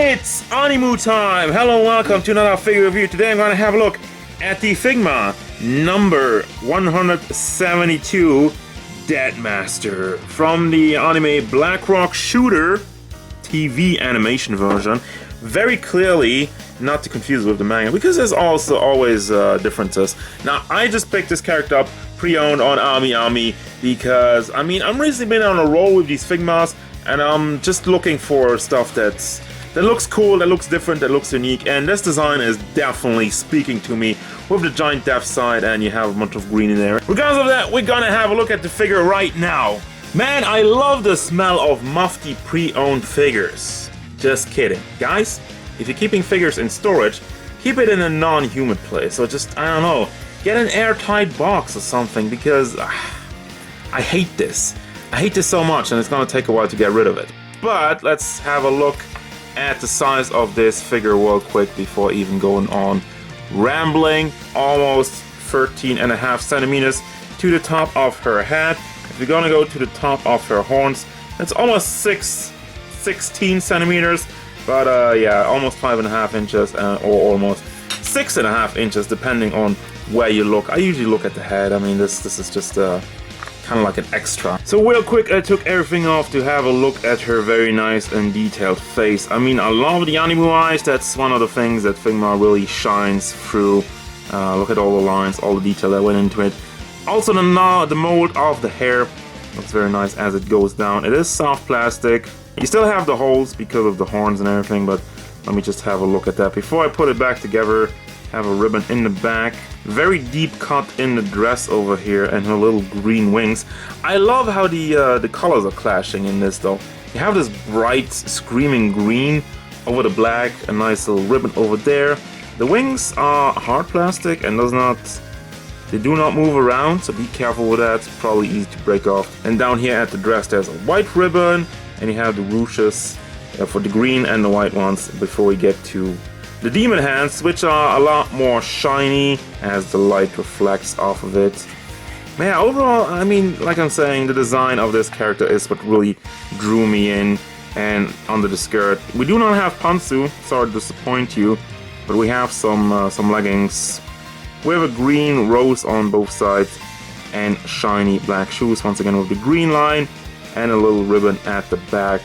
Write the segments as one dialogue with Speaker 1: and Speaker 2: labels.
Speaker 1: It's animu time! Hello and welcome to another figure review. Today I'm going to have a look at the Figma number 172 Deadmaster from the anime Black Rock Shooter TV animation version. Very clearly not to confuse with the manga, because there's also always differences. Now, I just picked this character up pre-owned on Ami because, I mean, I'm recently been on a roll with these Figmas, and I'm just looking for stuff that looks cool, that looks different, that looks unique, and this design is definitely speaking to me with the giant depth side, and you have a bunch of green in there. Regardless of that, we're gonna have a look at the figure right now. Man, I love the smell of mufti pre-owned figures. Just kidding. Guys, if you're keeping figures in storage, keep it in a non-humid place, or just, I don't know, get an airtight box or something, because I hate this. I hate this so much, and it's gonna take a while to get rid of it. But let's have a look at the size of this figure real quick before even going on rambling. Almost 13.5 centimeters to the top of her head. If you're gonna go to the top of her horns, it's almost 16 centimeters, but yeah, almost 5.5 inches, or almost 6.5 inches, depending on where you look. I usually look at the head. I mean, this is just kind of like an extra. So real quick, I took everything off to have a look at her very nice and detailed face. I mean, I love the animu eyes. That's one of the things that Figma really shines through. Look at all the lines, all the detail that went into it. Also, the mold of the hair looks very nice as it goes down. It is soft plastic. You still have the holes because of the horns and everything, but let me just have a look at that before I put it back together. Have a ribbon in the back, very deep cut in the dress over here, and her little green wings. I love how the colors are clashing in this though. You have this bright screaming green over the black, a nice little ribbon over there. The wings are hard plastic and they do not move around, so be careful with that. It's probably easy to break off. And down here at the dress there's a white ribbon, and you have the ruches for the green and the white ones before we get to the demon hands, which are a lot more shiny as the light reflects off of it. Man, overall, I mean, like I'm saying, the design of this character is what really drew me in. And under the skirt, we do not have pantsu, sorry to disappoint you, but we have some leggings with a green rose on both sides and shiny black shoes, once again with the green line and a little ribbon at the back.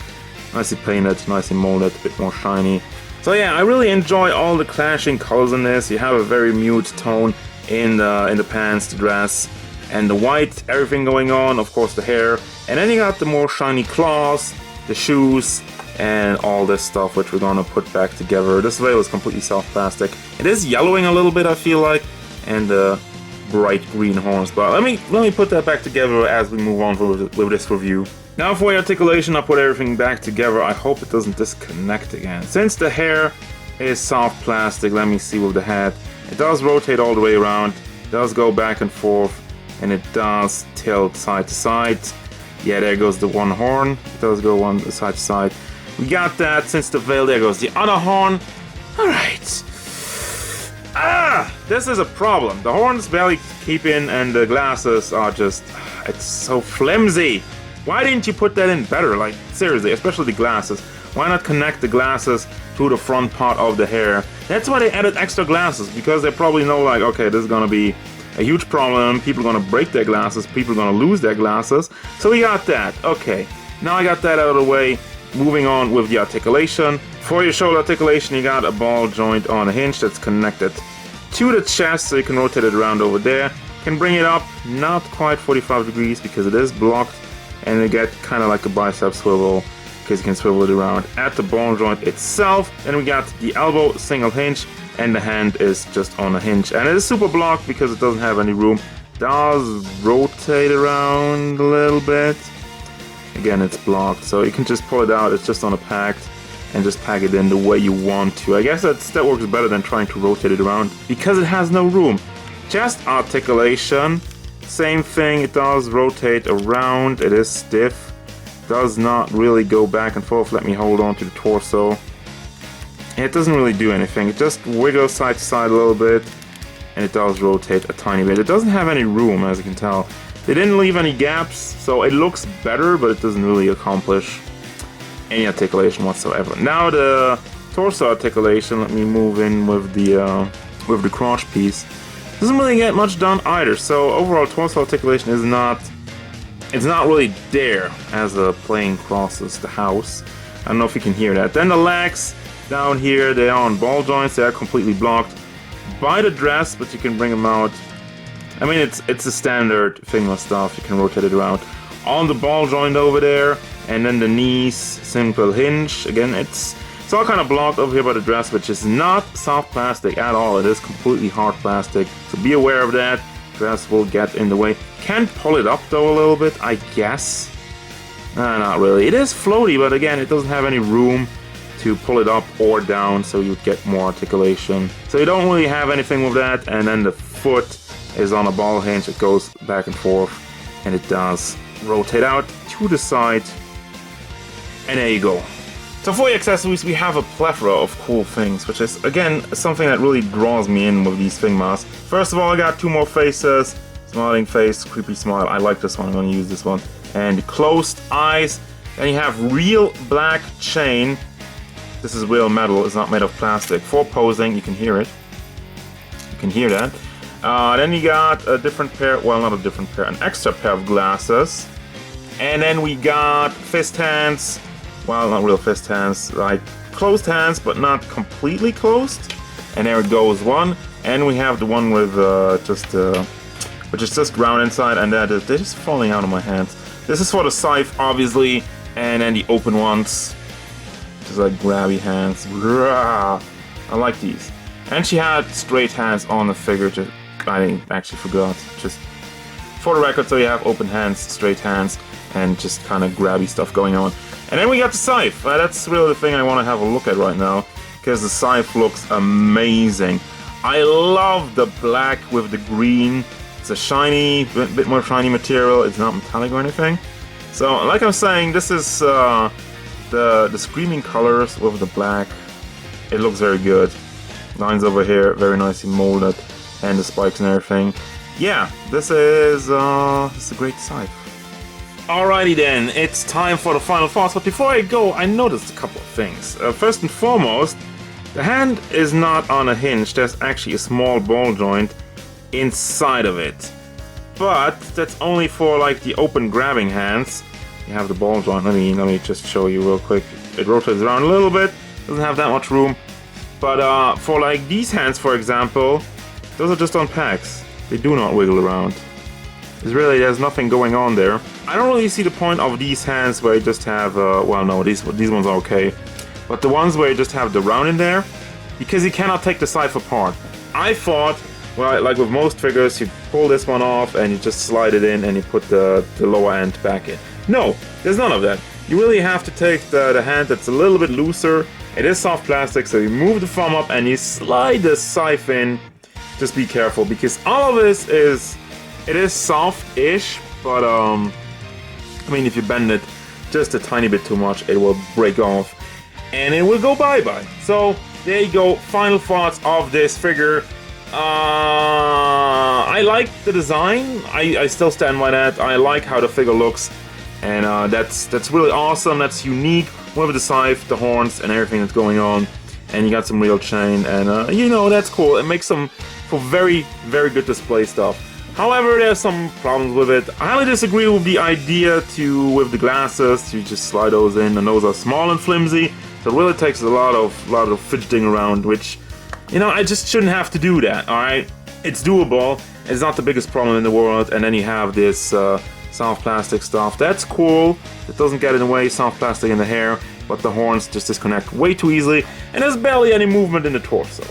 Speaker 1: Nicely painted, nicely molded, a bit more shiny. So yeah, I really enjoy all the clashing colors in this. You have a very mute tone in the pants, the dress, and the white, everything going on, of course the hair. And then you got the more shiny claws, the shoes, and all this stuff which we're gonna put back together. This veil is completely soft plastic. It is yellowing a little bit, I feel like, and bright green horns. But let me put that back together as we move on with this review. Now for the articulation, I put everything back together. I hope it doesn't disconnect again. Since the hair is soft plastic, let me see with the head. It does rotate all the way around, it does go back and forth, and it does tilt side to side. Yeah, there goes the one horn. It does go one side to side. We got that. Since the veil, there goes the other horn. Alright. This is a problem. The horns barely keep in, and the glasses are just... it's so flimsy. Why didn't you put that in better? Like, seriously, especially the glasses. Why not connect the glasses to the front part of the hair? That's why they added extra glasses, because they probably know, like, okay, this is gonna be a huge problem. People are gonna break their glasses. People are gonna lose their glasses. So we got that. Okay, now I got that out of the way. Moving on with the articulation. For your shoulder articulation, you got a ball joint on a hinge that's connected to the chest, so you can rotate it around over there. Can bring it up, not quite 45 degrees because it is blocked. And you get kind of like a bicep swivel, because you can swivel it around at the ball joint itself. Then we got the elbow single hinge, and the hand is just on a hinge. And it is super blocked because it doesn't have any room. It does rotate around a little bit. Again, it's blocked, so you can just pull it out. It's just on a pack, and just pack it in the way you want to. I guess that works better than trying to rotate it around, because it has no room. Chest articulation. Same thing, it does rotate around, it is stiff, does not really go back and forth. Let me hold on to the torso. It doesn't really do anything, it just wiggles side to side a little bit, and it does rotate a tiny bit. It doesn't have any room, as you can tell. They didn't leave any gaps, so it looks better, but it doesn't really accomplish any articulation whatsoever. Now the torso articulation, let me move in with the crotch piece. Doesn't really get much done either. So overall, torso articulation is not. It's not really there as the plane crosses the house. I don't know if you can hear that. Then the legs down here, they are on ball joints. They are completely blocked by the dress, but you can bring them out. I mean, it's the standard Figma stuff. You can rotate it around. On the ball joint over there, and then the knees, simple hinge. Again, it's all kind of blocked over here by the dress, which is not soft plastic at all. It is completely hard plastic. So be aware of that. Dress will get in the way. Can pull it up though a little bit, I guess. Not really. It is floaty, but again, it doesn't have any room to pull it up or down, so you get more articulation. So you don't really have anything with that. And then the foot is on a ball hinge. It goes back and forth, and it does rotate out to the side. And there you go. So for the accessories, we have a plethora of cool things, which is, again, something that really draws me in with these Figmas. First of all, I got 2 more faces. Smiling face, creepy smile. I like this one, I'm gonna use this one. And closed eyes. Then you have real black chain. This is real metal, it's not made of plastic. For posing, you can hear it. You can hear that. Then you got a different pair, well, not a different pair, an extra pair of glasses. And then we got fist hands. Well, not real fist hands, like closed hands, but not completely closed. And there it goes, one. And we have the one with which is just round inside, and they're just falling out of my hands. This is for the Scythe, obviously, and then the open ones, just like grabby hands. I like these. And she had straight hands on the figure. I actually forgot. Just for the record, so you have open hands, straight hands, and just kind of grabby stuff going on. And then we got the Scythe. That's really the thing I want to have a look at right now, because the Scythe looks amazing. I love the black with the green. It's a shiny, bit more shiny material. It's not metallic or anything. So, like I'm saying, this is the screaming colors with the black. It looks very good. Lines over here, very nicely molded, and the spikes and everything. Yeah, this is a great Scythe. Alrighty then, it's time for the final thoughts, but before I go, I noticed a couple of things. First and foremost, the hand is not on a hinge. There's actually a small ball joint inside of it. But that's only for like the open grabbing hands. You have the ball joint. Let me just show you real quick. It rotates around a little bit. Doesn't have that much room. But for like these hands, for example, those are just on packs. They do not wiggle around. There's nothing going on there. I don't really see the point of these hands where you just have, well no, these ones are okay. But the ones where you just have the round in there, because you cannot take the Scythe apart. I thought, well, like with most figures, you pull this one off and you just slide it in and you put the lower end back in. No, there's none of that. You really have to take the hand that's a little bit looser. It is soft plastic, so you move the thumb up and you slide the Scythe in. Just be careful, because all of this is soft-ish, but I mean, if you bend it just a tiny bit too much, it will break off and it will go bye-bye. So there you go, final thoughts of this figure. I like the design. I still stand by that. I like how the figure looks, and that's really awesome. That's unique with the Scythe, the horns, and everything that's going on. And you got some real chain, and you know, that's cool. It makes some for very, very good display stuff. However, there's some problems with it. I highly disagree with the idea with the glasses. You just slide those in, and those are small and flimsy. So it really takes a lot of fidgeting around, which, you know, I just shouldn't have to do that. All right, it's doable. It's not the biggest problem in the world. And then you have this soft plastic stuff. That's cool. It doesn't get in the way. Soft plastic in the hair, but the horns just disconnect way too easily, and there's barely any movement in the torso.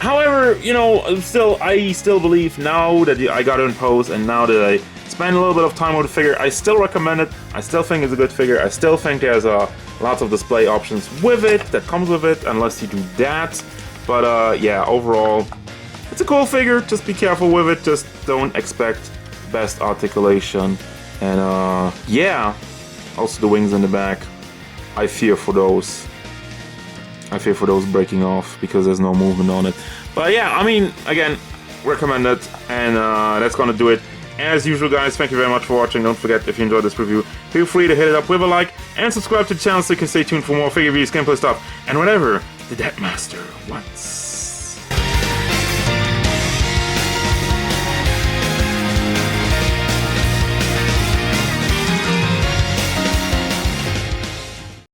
Speaker 1: However, you know, I still believe now that I got it in pose, and now that I spend a little bit of time with the figure, I still recommend it. I still think it's a good figure. I still think there's lots of display options with it that comes with it, unless you do that. But yeah, overall, it's a cool figure. Just be careful with it. Just don't expect best articulation. And yeah, also the wings in the back. I fear for those. Breaking off because there's no movement on it. But yeah, I mean, again, recommend it, and that's gonna do it. As usual, guys, thank you very much for watching. Don't forget, if you enjoyed this review, feel free to hit it up with a like and subscribe to the channel so you can stay tuned for more figure reviews, gameplay stuff, and whatever the Deck Master wants.